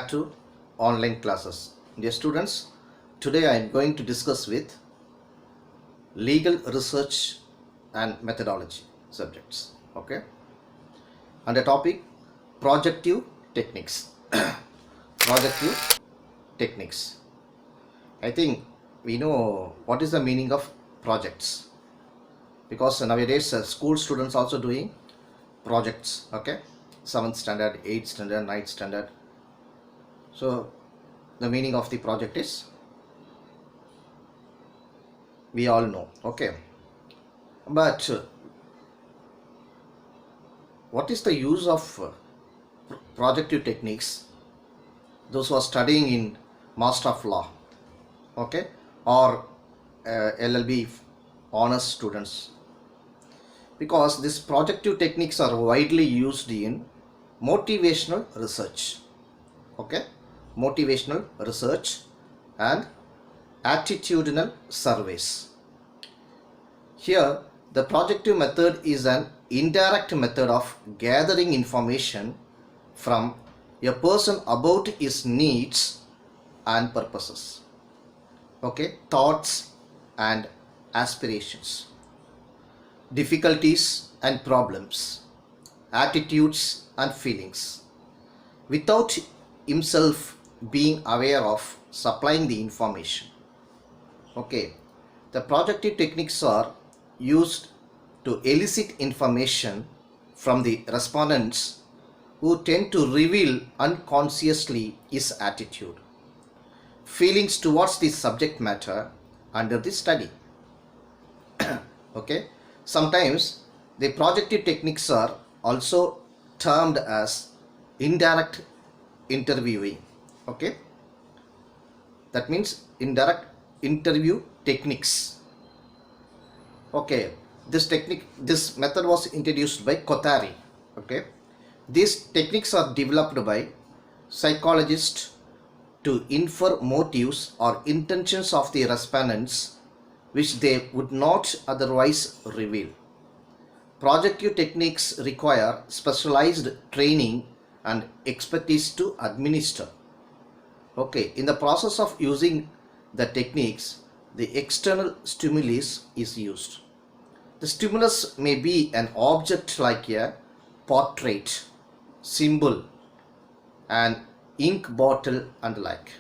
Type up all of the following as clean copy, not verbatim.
back to online classes. Dear students, today I am going to discuss with legal research and methodology subjects. Okay, and the topic projective techniques. Projective techniques. I think we know what is the meaning of projects, because nowadays school students also doing projects. Okay, 7th standard, 8th standard, 9th standard. So the meaning of the project is, we all know. Okay, but what is the use of projective techniques? Those who are studying in Master of Law, okay, or LLB honors students, because these projective techniques are widely used in motivational research. Okay, motivational research and attitudinal surveys. Here, the projective method is an indirect method of gathering information from a person about his needs and purposes, okay, thoughts and aspirations, difficulties and problems, attitudes and feelings, without himself being aware of supplying the information. Okay, the projective techniques are used to elicit information from the respondents, who tend to reveal unconsciously his attitude, feelings towards the subject matter under the study. Okay, sometimes the projective techniques are also termed as indirect interviewing. Okay, that means indirect interview techniques. Okay, this method was introduced by Kothari. Okay, these techniques are developed by psychologists to infer motives or intentions of the respondents which they would not otherwise reveal. Projective techniques require specialized training and expertise to administer. Okay, in the process of using the techniques, the external stimulus is used. The stimulus may be an object like a portrait, symbol, an ink bottle and the like.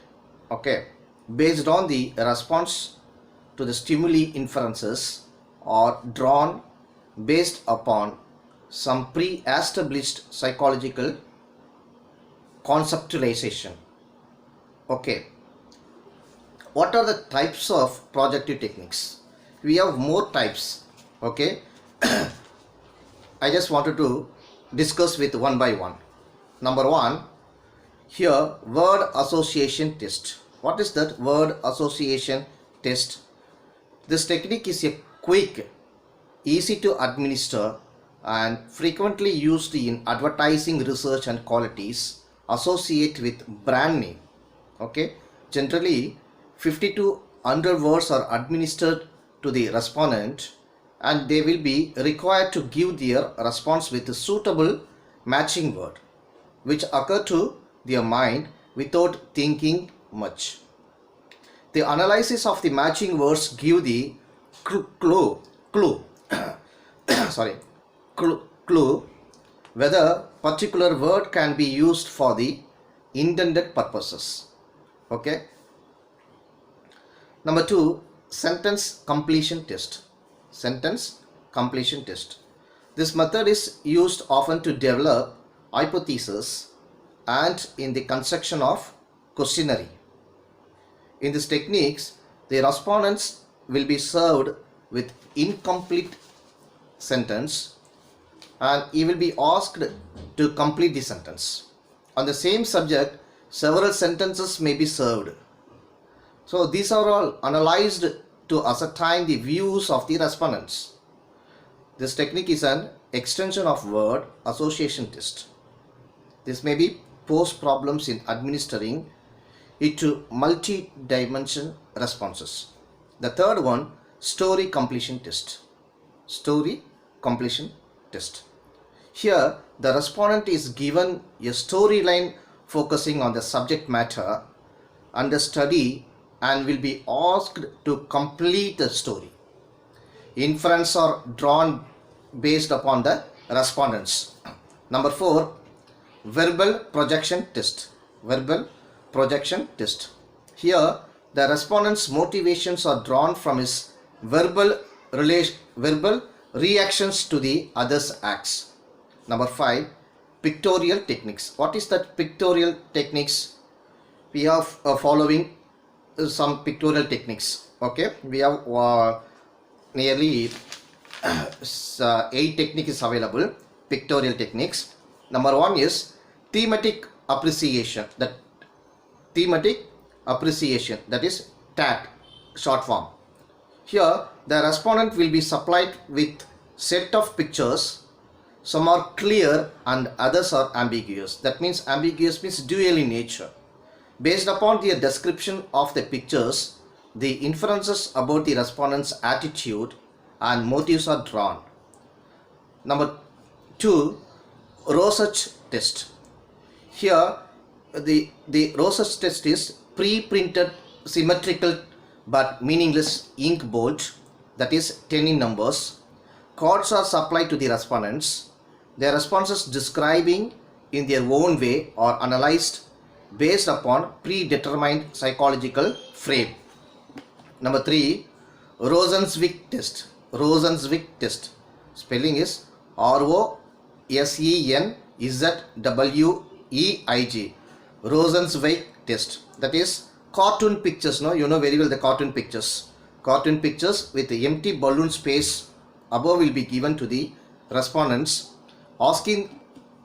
Okay, based on the response to the stimuli, inferences are drawn based upon some pre-established psychological conceptualization. Okay, what are the types of projective techniques? We have more types. Okay, I just wanted to discuss with one by one. Number one, here, word association test. What is that word association test? This technique is a quick, easy to administer and frequently used in advertising research and qualities associate with brand name. Okay, generally 50 to 100 words are administered to the respondent, and they will be required to give their response with a suitable matching word which occur to their mind without thinking much. The analysis of the matching words give the clue whether particular word can be used for the intended purposes. Okay, number two, sentence completion test. Sentence completion test. This method is used often to develop hypotheses and in the construction of questionnaire. In these techniques, the respondents will be served with incomplete sentence and he will be asked to complete the sentence. On the same subject, several sentences may be served. So these are all analyzed to ascertain the views of the respondents. This technique is an extension of word association test. This may be pose problems in administering it to multi-dimension responses. The third one, story completion test. Story completion test. Here, the respondent is given a storyline focusing on the subject matter and the study and will be asked to complete the story. Inference are drawn based upon the respondents. Number 4, verbal projection test. Verbal projection test. Here, the respondent's motivations are drawn from his verbal reactions to the other's acts. Number 5, pictorial techniques. What is that pictorial techniques? We are following some pictorial techniques. Okay, we have nearly 8 techniques available, pictorial techniques. Number 1 is thematic appreciation. That thematic appreciation, that is TAT short form. Here the respondent will be supplied with set of pictures. Some are clear and others are ambiguous. That means ambiguous means dual in nature. Based upon the description of the pictures, the inferences about the respondent's attitude and motives are drawn. Number 2, Rorschach test. Here the Rorschach test is pre-printed symmetrical but meaningless ink bolt, that is 10 in numbers. Cards are supplied to the respondents. Their responses describing in their own way are analyzed based upon predetermined psychological frame. Number 3, Rosenzweig test. Rosenzweig test. Spelling is ROSENZWEIG. Rosenzweig test. That is cartoon pictures. No, you know very well the cartoon pictures. Cartoon pictures with the empty balloon space above will be given to the respondents, asking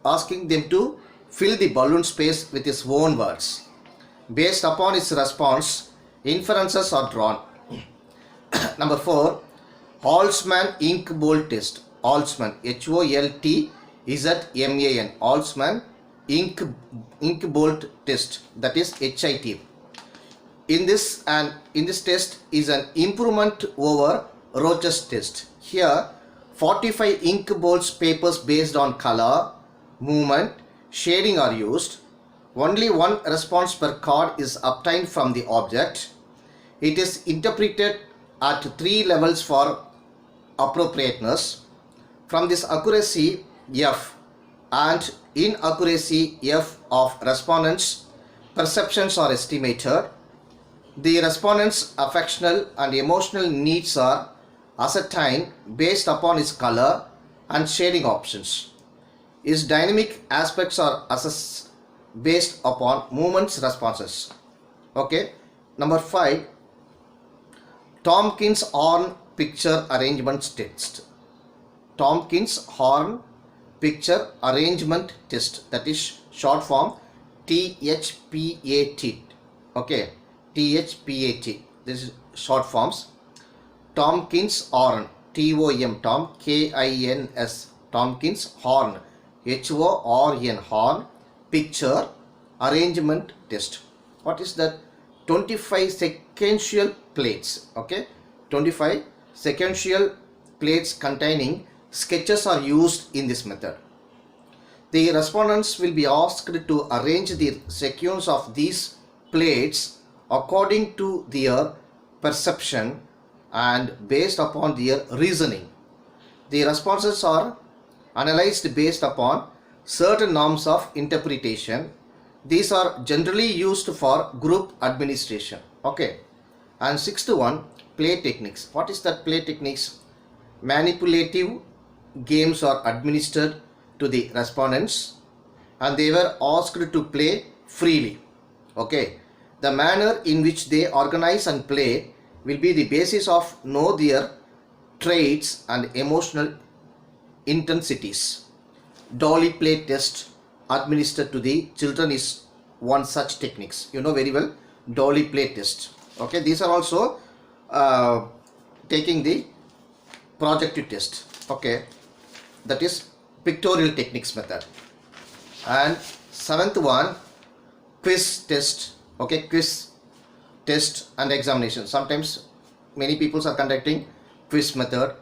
them to fill the balloon space with his own words. Based upon his response, inferences are drawn. Number 4, Holtzman ink bolt test. Holtzman, HOLTZMAN, Holtzman ink bolt test, that is HIT. In this test is an improvement over Rorschach's test. Here 45 ink bolts papers based on color, movement, shading are used. Only one response per card is obtained from the object. It is interpreted at 3 levels for appropriateness. From this accuracy F and inaccuracy F of respondents' perceptions are estimated. The respondent's affectional and emotional needs are ascertained based upon his color and shading options. His dynamic aspects are assessed based upon movements responses. Okay. Number 5, Tompkins Horn picture arrangement test. Tompkins Horn picture arrangement test, that is short form THPAT. Okay, THPAT. This is short forms. Tompkins Horn, TOM, Tom, KINS, Tompkins Horn, HORN, Horn picture arrangement test. What is that? 25 sequential plates. Okay, 25 sequential plates containing sketches are used in this method. The respondents will be asked to arrange the sequence of these plates according to their perception and based upon their reasoning. The responses are analyzed based upon certain norms of interpretation. These are generally used for group administration. Okay. And 6th one, play techniques. What is that play techniques? Manipulative games are administered to the respondents and they were asked to play freely. Okay. The manner in which they organize and play will be the basis of know their traits and emotional intensities. Dolly play test administered to the children is one such techniques. You know very well dolly play test. Okay, these are also taking the projective test. Okay, that is pictorial techniques method. And 7th one, quiz test. Okay, quiz test and examination. Sometimes many people are conducting quiz method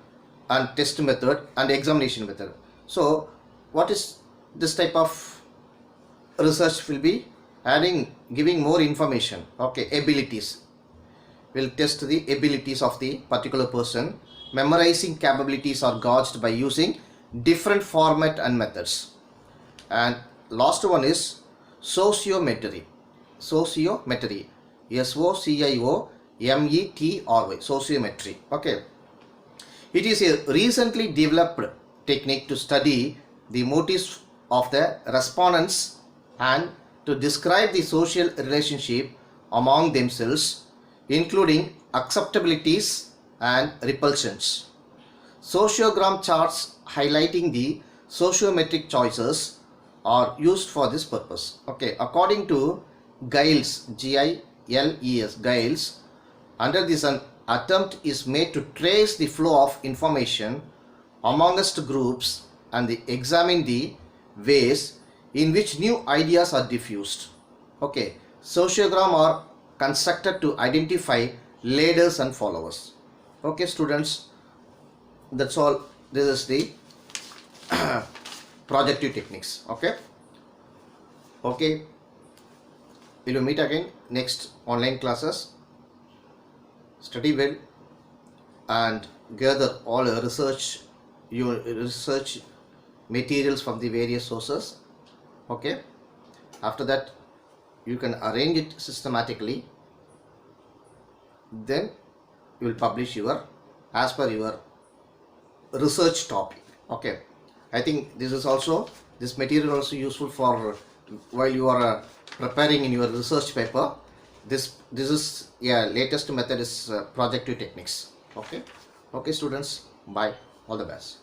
and test method and examination method. So what is this type of research will be giving more information. Okay, abilities. Will test the abilities of the particular person. Memorizing capabilities are gauged by using different format and methods. And last one is sociometry. Sociometry. SOCIOMETRY. Sociometry. Okay. It is a recently developed technique to study the motives of the respondents and to describe the social relationship among themselves, including acceptabilities and repulsions. Sociogram charts highlighting the sociometric choices are used for this purpose. Okay, according to Giles, Giles, Giles, under this an attempt is made to trace the flow of information amongst groups and examine the ways in which new ideas are diffused. Okay, sociogram are constructed to identify leaders and followers. Okay, students, that's all. This is the projective techniques. Okay, we will meet again next online classes. Study well and gather all your research materials from the various sources. Okay, after that you can arrange it systematically, then you will publish your as per your research topic. Okay, I think this material also useful for while you are preparing in your research paper. This is latest method is projective techniques. Okay, students, bye, all the best.